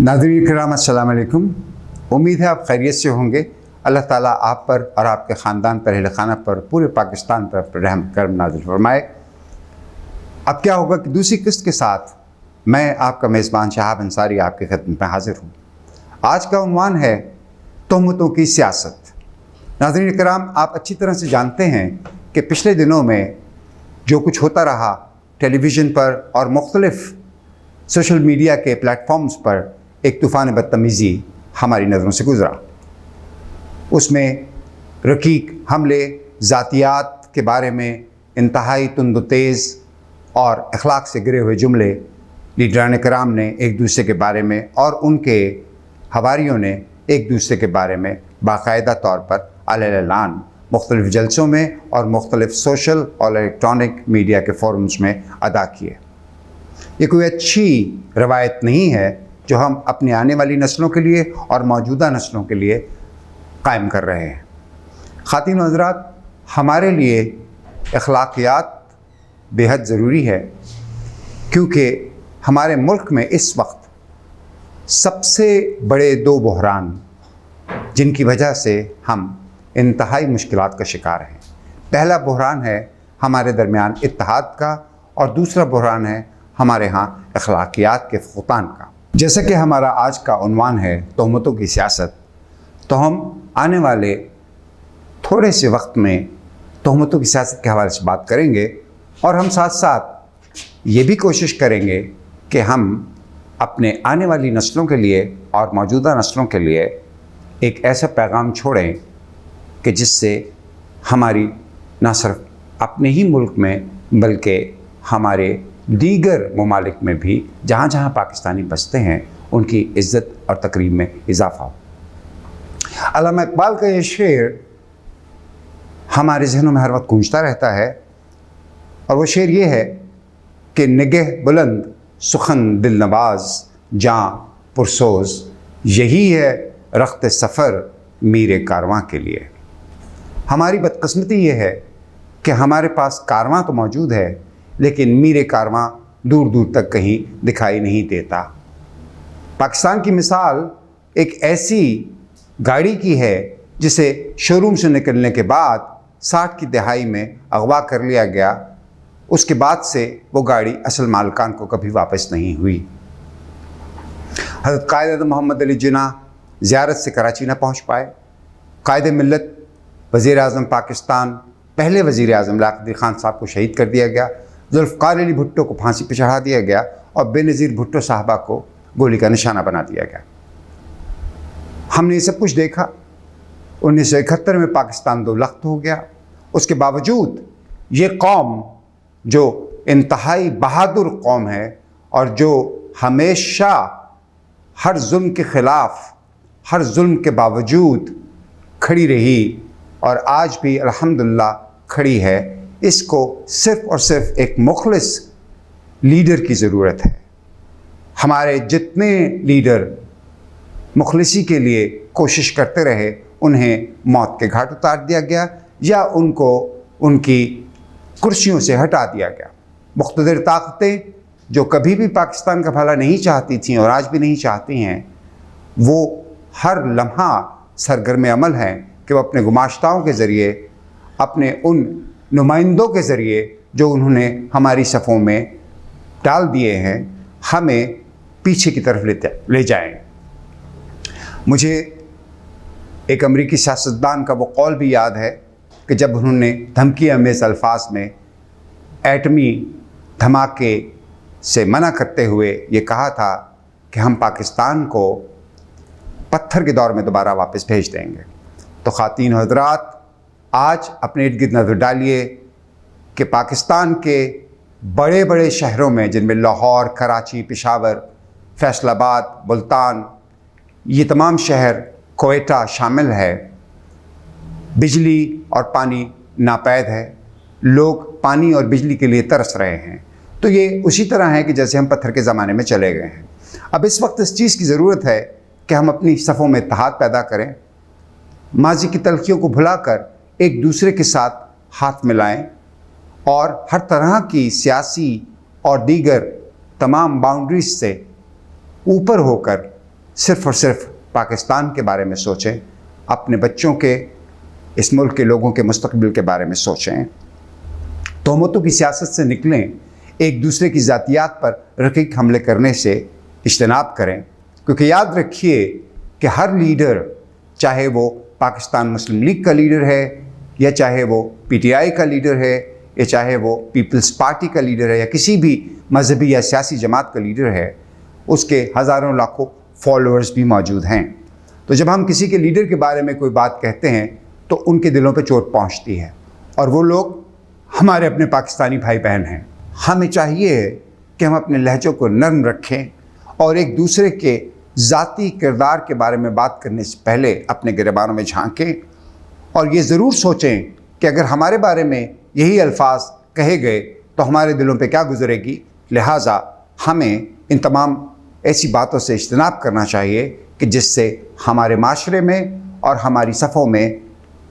नाज़रीन किराम अस्सलाम वालेकुम। उम्मीद है आप खैरियत से होंगे। अल्लाह ताला आप पर और आपके ख़ानदान पर, अहल खाना पर, पूरे पाकिस्तान पर रहम करम नाज़िल फरमाए। अब क्या होगा कि दूसरी किस्त के साथ मैं आपका मेज़बान शहाब अंसारी आपकी खिदमत में हाज़िर हूँ। आज का उन्वान है तोहमतों की सियासत। नाज़रीन किराम, आप अच्छी तरह से जानते हैं कि पिछले दिनों में जो कुछ होता रहा टेलीविज़न पर और मुख्तलिफ़ सोशल मीडिया के प्लेटफॉर्म्स पर, एक तूफ़ान बदतमीज़ी हमारी नज़रों से गुज़रा। उसमें रकीक हमले, ज़ातियात के बारे में इंतहाई तुंद तेज़ और अखलाक से गिरे हुए जुमले लीडरान कराम ने एक दूसरे के बारे में और उनके हवारियों ने एक दूसरे के बारे में बाकायदा तौर पर अलैलान मुख्तलिफ़ जलसों में और मुख्तलिफ़ सोशल और इलेक्ट्रॉनिक मीडिया के फोरम्स में अदा किए। ये कोई अच्छी रवायत नहीं है जो हम अपनी आने वाली नस्लों के लिए और मौजूदा नस्लों के लिए कायम कर रहे हैं। ख़ातीन व हज़रात, हमारे लिए अखलाकियात बेहद ज़रूरी है, क्योंकि हमारे मुल्क में इस वक्त सबसे बड़े दो बहरान जिनकी वजह से हम इंतहाई मुश्किलात का शिकार हैं। पहला बहरान है हमारे दरमियान इत्तेहाद का और दूसरा बहरान है हमारे यहाँ अखलाकियात के फुक़दान का। जैसा कि हमारा आज का उन्वान है तोहमतों की सियासत, तो हम आने वाले थोड़े से वक्त में तोहमतों की सियासत के हवाले से बात करेंगे और हम साथ साथ ये भी कोशिश करेंगे कि हम अपने आने वाली नस्लों के लिए और मौजूदा नस्लों के लिए एक ऐसा पैगाम छोड़ें कि जिससे हमारी न सिर्फ अपने ही मुल्क में बल्कि हमारे दीगर ममालिक में भी जहाँ जहाँ पाकिस्तानी बसते हैं उनकी इज़्ज़त और तकरीम में इजाफ़ा हो। अल्लामा इकबाल का ये शेर हमारे जहनों में हर वक्त गूंजता रहता है और वो शेर ये है कि निगह बुलंद सुखन दिल नवाज जाँ पुरसोज, यही है रख्त सफ़र मीरे कारवां के लिए। हमारी बदकिस्मती ये है कि हमारे पास कारवां तो मौजूद है, लेकिन मीरे कारवां दूर दूर तक कहीं दिखाई नहीं देता। पाकिस्तान की मिसाल एक ऐसी गाड़ी की है जिसे शोरूम से निकलने के बाद 60 की दहाई में अगवा कर लिया गया। उसके बाद से वो गाड़ी असल मालिकान को कभी वापस नहीं हुई। हज़रत कायद मोहम्मद अली जिन्ना ज़ियारत से कराची न पहुँच पाए। कायद मिल्लत वज़ीर आज़म पाकिस्तान, पहले वज़ीर आज़म लियाक़त अली ख़ान साहब को शहीद कर दिया गया। ज़ुल्फ़िकार अली भुट्टो को फांसी पर चढ़ा दिया गया और बेनज़ीर भुट्टो साहबा को गोली का निशाना बना दिया गया। हमने ये सब कुछ देखा। 1971 में पाकिस्तान दो लख्त हो गया। उसके बावजूद ये कौम जो इंतहाई बहादुर कौम है और जो हमेशा हर जुल्म के ख़िलाफ़, हर जुल्म के बावजूद खड़ी रही और आज भी अल्हम्दुलिल्लाह खड़ी है, इसको सिर्फ़ और सिर्फ एक मुखलिस लीडर की ज़रूरत है। हमारे जितने लीडर मुखलिसी के लिए कोशिश करते रहे, उन्हें मौत के घाट उतार दिया गया या उनको उनकी कुर्सियों से हटा दिया गया। मुख्तदिर ताकतें जो कभी भी पाकिस्तान का भला नहीं चाहती थीं और आज भी नहीं चाहती हैं, वो हर लम्हा सरगर्म अमल हैं कि वो अपने गुमाश्ताओं के ज़रिए, अपने उन नुमाइंदों के ज़रिए जो उन्होंने हमारी सफ़ों में डाल दिए हैं, हमें पीछे की तरफ ले जाएं। मुझे एक अमरीकी सियासतदान का वो कौल भी याद है कि जब उन्होंने धमकी अमेज़ अल्फाज में एटमी धमाके से मना करते हुए ये कहा था कि हम पाकिस्तान को पत्थर के दौर में दोबारा वापस भेज देंगे। तो ख़ातीन हज़रात, आज अपने इर्द गिर्द नज़र डालिए कि पाकिस्तान के बड़े बड़े शहरों में, जिनमें लाहौर, कराची, पेशावर, फैसलाबाद, मुल्तान, ये तमाम शहर, कोयटा शामिल है, बिजली और पानी नापैद है। लोग पानी और बिजली के लिए तरस रहे हैं। तो ये उसी तरह है कि जैसे हम पत्थर के ज़माने में चले गए हैं। अब इस वक्त इस चीज़ की ज़रूरत है कि हम अपनी सफ़ों में इत्तेहाद पैदा करें, माजी की तलखियों को भुलाकर एक दूसरे के साथ हाथ मिलाएं और हर तरह की सियासी और दीगर तमाम बाउंड्रीज से ऊपर होकर صرف اور صرف پاکستان کے بارے میں سوچیں، اپنے بچوں کے، اس ملک کے لوگوں کے مستقبل کے بارے میں سوچیں، تہمتوں کی سیاست سے نکلیں، ایک دوسرے کی ذاتیات پر رقیق حملے کرنے سے اجتناب کریں، کیونکہ یاد رکھیے کہ ہر لیڈر، چاہے وہ پاکستان مسلم لیگ کا لیڈر ہے، یا چاہے وہ پی ٹی آئی کا لیڈر ہے، یا چاہے وہ پیپلز پارٹی کا لیڈر ہے، یا کسی بھی مذہبی یا سیاسی جماعت کا لیڈر ہے، اس کے ہزاروں لاکھوں فالوورز بھی موجود ہیں۔ تو جب ہم کسی کے لیڈر کے بارے میں کوئی بات کہتے ہیں تو ان کے دلوں پہ چوٹ پہنچتی ہے، اور وہ لوگ ہمارے اپنے پاکستانی بھائی بہن ہیں۔ ہمیں چاہیے کہ ہم اپنے لہجوں کو نرم رکھیں اور ایک دوسرے کے ذاتی کردار کے بارے میں بات کرنے سے پہلے اپنے گریبانوں میں جھانکیں، اور یہ ضرور سوچیں کہ اگر ہمارے بارے میں یہی الفاظ کہے گئے تو ہمارے دلوں پہ کیا گزرے گی۔ لہٰذا ہمیں ان تمام ایسی باتوں سے اجتناب کرنا چاہیے کہ جس سے ہمارے معاشرے میں اور ہماری صفوں میں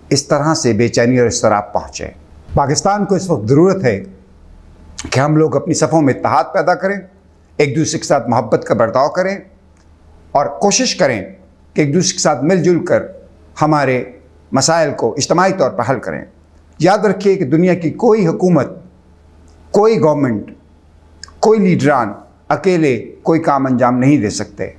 اس طرح سے بے چینی اور اضطراب پہنچے۔ پاکستان کو اس وقت ضرورت ہے کہ ہم لوگ اپنی صفوں میں اتحاد پیدا کریں، ایک دوسرے کے ساتھ محبت کا برتاؤ کریں، اور کوشش کریں کہ ایک دوسرے کے ساتھ مل جل کر ہمارے مسائل کو اجتماعی طور پر حل کریں۔ یاد رکھیے کہ دنیا کی کوئی حکومت، کوئی گورنمنٹ، کوئی لیڈران اکیلے کوئی کام انجام نہیں دے سکتے۔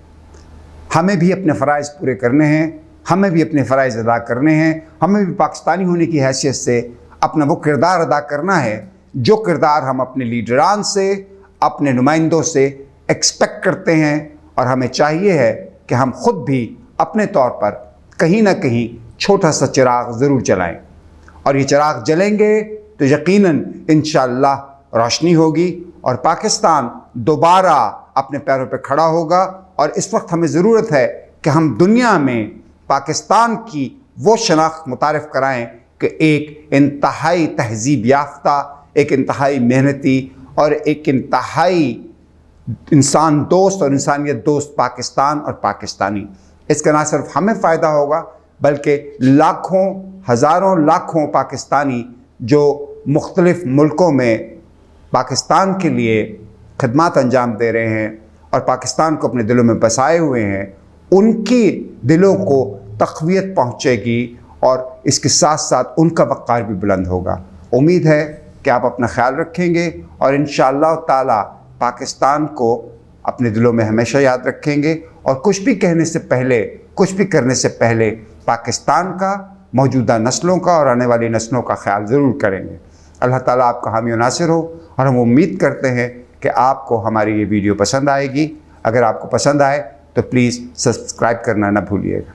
ہمیں بھی اپنے فرائض پورے کرنے ہیں، ہمیں بھی اپنے فرائض ادا کرنے ہیں، ہمیں بھی پاکستانی ہونے کی حیثیت سے اپنا وہ کردار ادا کرنا ہے جو کردار ہم اپنے لیڈران سے، اپنے نمائندوں سے ایکسپیکٹ کرتے ہیں، اور ہمیں چاہیے ہے کہ ہم خود بھی اپنے طور پر کہیں نہ کہیں چھوٹا سا چراغ ضرور جلائیں، اور یہ چراغ جلیں گے تو یقیناً انشاءاللہ روشنی ہوگی اور پاکستان دوبارہ اپنے پیروں پہ کھڑا ہوگا۔ اور اس وقت ہمیں ضرورت ہے کہ ہم دنیا میں پاکستان کی وہ شناخت متعارف کرائیں کہ ایک انتہائی تہذیب یافتہ، ایک انتہائی محنتی اور ایک انتہائی انسان دوست اور انسانیت دوست پاکستان اور پاکستانی۔ اس کا نہ صرف ہمیں فائدہ ہوگا بلکہ لاکھوں، ہزاروں لاکھوں پاکستانی جو مختلف ملکوں میں پاکستان کے لیے خدمات انجام دے رہے ہیں اور پاکستان کو اپنے دلوں میں بسائے ہوئے ہیں، ان کی دلوں کو تقویت پہنچے گی، اور اس کے ساتھ ساتھ ان کا وقار بھی بلند ہوگا۔ امید ہے کہ آپ اپنا خیال رکھیں گے اور انشاءاللہ تعالی پاکستان کو اپنے دلوں میں ہمیشہ یاد رکھیں گے، اور کچھ بھی کہنے سے پہلے، کچھ بھی کرنے سے پہلے پاکستان کا، موجودہ نسلوں کا اور آنے والی نسلوں کا خیال ضرور کریں گے۔ اللہ تعالیٰ آپ کا حامی و ناصر ہو، اور ہم امید کرتے ہیں کہ آپ کو ہماری یہ ویڈیو پسند آئے گی۔ اگر آپ کو پسند آئے تو پلیز سبسکرائب کرنا نہ بھولیے گا۔